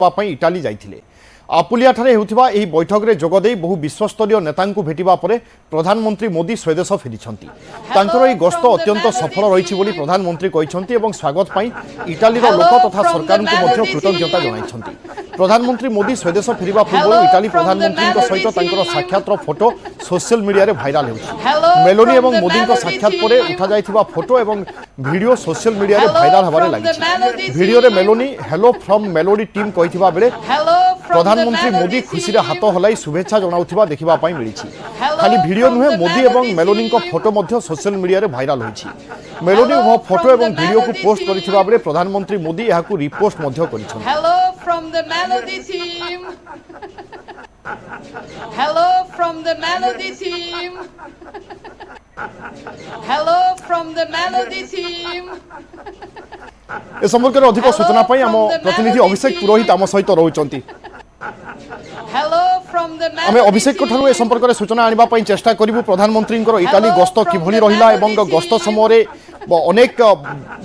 Italy जाइथिले। Apulia ठारे हेउथिबा एही बैठक रे जोगदेई बहु विश्वस्तरीय नेतांकु भेटिबा परे प्रधानमंत्री मोदी स्वदेश फेरिछंती। तांकर एही गस्त अत्यंत सफल रहिछि बोली प्रधानमंत्री कहिछंती एवं स्वागत पई इटाली रो लोक तथा सरकारंकु मध्ये कृतज्ञता जणाइछंती। प्रधानमंत्री मोदी स्वदेश फेरिबा पूर्व इटाली प्रधानमंत्री सहित तांकर साक्षात फोटो सोशल मीडिया रे भाइराल हेउछि। मेलोनी एवं मोदी साक्षात परे उठा जाइथिबा फोटो एवं वीडियो सोशल मीडिया रे भाइराल हबारे लागिछि। वीडियो रे Meloni hello from melody team कहिथिबा बेले प्रधानमंत्री मोदी खुशी रे हाथ हलाई शुभेच्छा जनाउथिबा देखिबा पई मिलिछि। खाली वीडियो नुहे मोदी एवं मेलोनी को फोटो मध्ये सोशल मीडिया रे भाइराल होइछि। मेलोनी वो फोटो एवं वीडियो को पोस्ट करिथिबा बेले प्रधानमंत्री मोदी याकू रिपोस्ट मध्ये करिछन। Hello from the melody team, hello from the melody team, hello from the melody team. ए संपर्क में अधिक सूचना पाई आम प्रतिनिधि अभिषेक पुरोहित आम सहित रहुचंती। आमे अभिषेक ठारू ए संपर्क में सूचना आनिबा पई चेष्टा करिवु। प्रधानमंत्री इटाली गस्त किभली रहिला एवं गस्त समय अनेक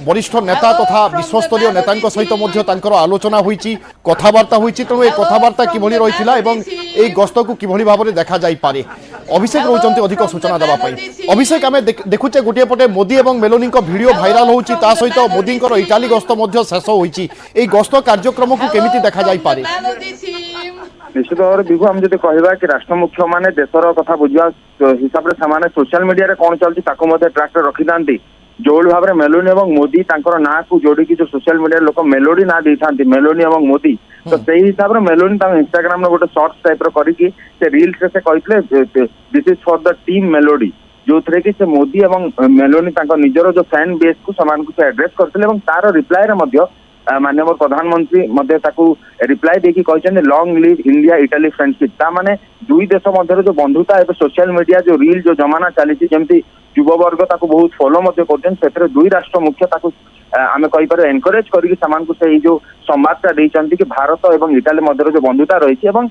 वरिष्ठ नेता तथा विश्वस्तरीय नेतांक सहित मध्य तांकर आलोचना होईची, कथाबार्ता होईची। तेणु ए कथाबार्ता किभली रहिथिला एवं ए गस्त को किभली भाबरे देखा जाई पारे अभिषेक रहउचंती अधिक सूचना देबा पई। अभिषेक आमे देखुचे गोटे पटे मोदी एवं मेलोनी को वीडियो भाइराल होउची, ता सहित मोदी इटाली गस्त मध्य शेष होईची। ए गस्त कार्यक्रम को केमिति देखा जाई पारे? निश्चित भाव में विभु आम जब कहवा कि राष्ट्र मुख्य मैंने देशर कथा बुझा हिसाब से सोशल मीडिया रे कौन चलती ट्राक रखी था जो भाव में मेलोनी और मोदी ना को जोड़ी जो सोशल मीडिया लोक मेलोडी ना दे था मेलोनी और मोदी तो से हिसाब से मेलोनी इंस्टाग्राम गोटे शॉर्ट्स टाइप करके रील्स से कहते this is for the team melody जो थे कि से मोदी और मेलोनी निजर जो फैन बेस को से एड्रेस करते तार रिप्लाई माननीय प्रधानमंत्री रिप्लाई देखी कहते long live India Italy friendship ता माने दुई देश मध्य जो बंधुता एवं सोशल मीडिया जो रील जो जमाना चली जमी युववर्ग बहुत फॉलो कर दुई राष्ट्र मुख्य आम कहीपर एनकरेज कर जो संवादटा देती कि भारत और इटाली मध्य जो बंधुता रही केवल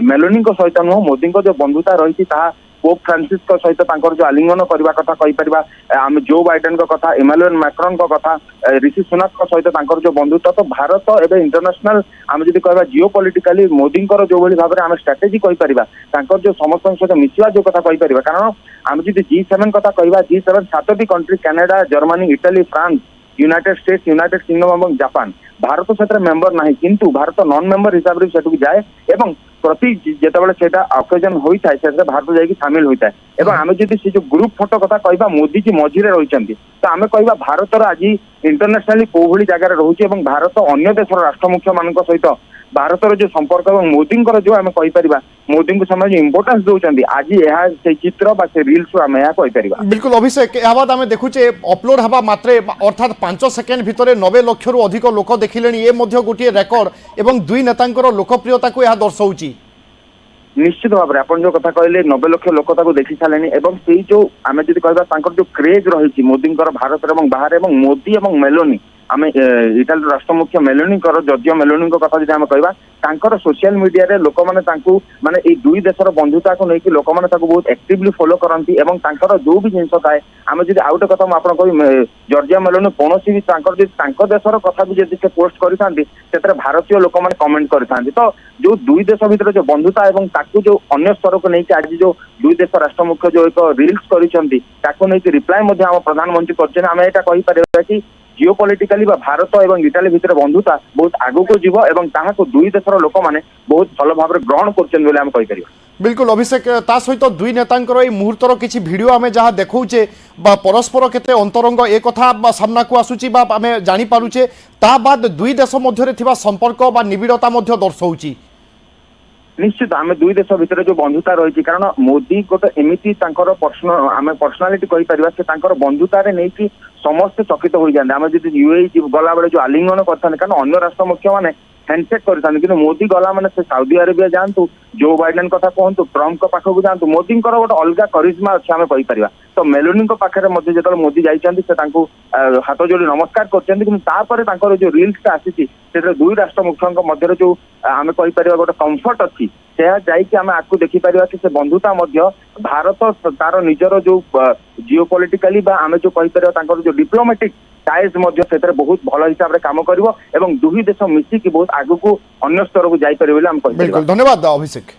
मेलोनी सहित नुह मोदी जो बंधुता रही पोप फ्रांसिस सहित जो आलिंगन करने कथा कहीपर आम जो बाइडेन कथा इमानुएल मैक्रोन कथा ऋषि सुनाक सहित जो बंधुत्व तो भारत एवं इंटरनेशनल आम जब कह जियो पॉलिटिकली मोदी जो भाव में आम स्ट्राटेजी कहीपर जो समस्त सहित मिसवा जो कथा कहीपर कारण आम जब G7 कथा कह G7 सातटी country Canada Germany Italy France United States United Kingdom और जापान भारत से मेंबर ना किंतु भारत नॉन मेंबर हिसाब से जाए एवं प्रति जितेबाला से ऑकेजन होता है भारत जाकि सामिल होता है एवं आम जब से जो ग्रुप फोटो कथा कह मोदी जी मझीरे रही तो आम कह भारतर आज इंटरनेशनली कौ भली जगार रोचे भारत अन्य देशर राष्ट्र मुख्य मान सहित भारतर जो संपर्क और मोदी जो आम कहीपर मोदी को समय जो इम्पोर्टान्स दौरान आज यह से चित्र से रील्स आम यह कहीपर। बिल्कुल अभिषेक यह बात आम देखुचे अपलोड हवा मात्रे अर्थात 5 सेकेंड भितर 90 लाख रु अधिक लोक देखिले ये गोटे रेकर्ड एवं दुई नेतांकर लोकप्रियता को यह दर्शाऊची। निश्चित भाव में आप जो कथा कहले 90 लाख लोक देखी सारे एवं से जो आम जब कह जो क्रेज रही मोदी भारत और बाहर मोदी और मेलोनी आम इटाली राष्ट्र मुख्य मेलोनी जर्जियो मेलोनी कथा जब आम कहवा सोशल मीडिया रे लोक माने दुई देशर बंधुता को लेकिन लोक मैंने बहुत एक्टिवली फॉलो करती जो भी जिन थाए आम जब आउ गए कथा आप कह जर्जियो मेलोनी कौन भी देशर कथा भी जब से पोस्ट करते भारतीय लोक मैंने कमेंट करते तो जो दुई देश भितर जो बंधुता एवं जो अन्य स्तर को लेकिन आज जो दुई देश राष्ट्र मुख्य जो एक रील्स कर रिप्लाई आम प्रधानमंत्री कहीपर कि जियो पॉलिटिकली भारत और इटाली भितर बंधुता बहुत आगक जीव एवं ताहाको दुई देशर लोक मैंने बहुत भल भाव ग्रहण कर। बिल्कुल अभिषेक ता सहित दुई नेतांकर ए मुहूर्तर किछि वीडियो आमे जहाँ देखौचे बा परस्पर केते अंतरंग ए कथा सामना को आसुची बा आमे जानि पारुचे ता बाद दुई देश मध्यरे थिबा संपर्क बा निबिड़ता मध्य दर्शाउची। निश्चित आम दुई देश भितर जो बंधुता रही कारण मोदी गोटे एमती पर्सनल आम पर्सनालीटी कहीपर से बंधुतार नहीं कि समस्ते चकित हो जाते आम जब यूएई गला बेले जो आलिंगन करते कारण अन्य राष्ट्र मुख्य मैंने हैंडसेक करते मोदी गला मैंने से साउदी अरेबिया जातु जो बाइडेन कथा कहतु ट्रम्प पाखक जातु मोदी गोटे अलग करिश्मा अच्छे आम कहीपर तो मेलोनी पाखे जो मोदी जाते हाथ जोड़ी नमस्कार कर जो रील्स आसी दुई राष्ट्र मुख्यों मध्य जो आम कहीपर गोटे कंफर्ट अच्छी से आम आपको देखिपर कि से बंधुता भारत तार निजर जो जियो पॉलिटिकली आम जो कहीपर जो डिप्लोमेटिक डाइस मध्य सेतरे बहुत भल हिसाब रे काम करिवो एवं दुही देश मिसिकी बहुत आगु को अन्य स्तर को जाई परिबो हम कहि बिल्कुल धन्यवाद अभिषेक।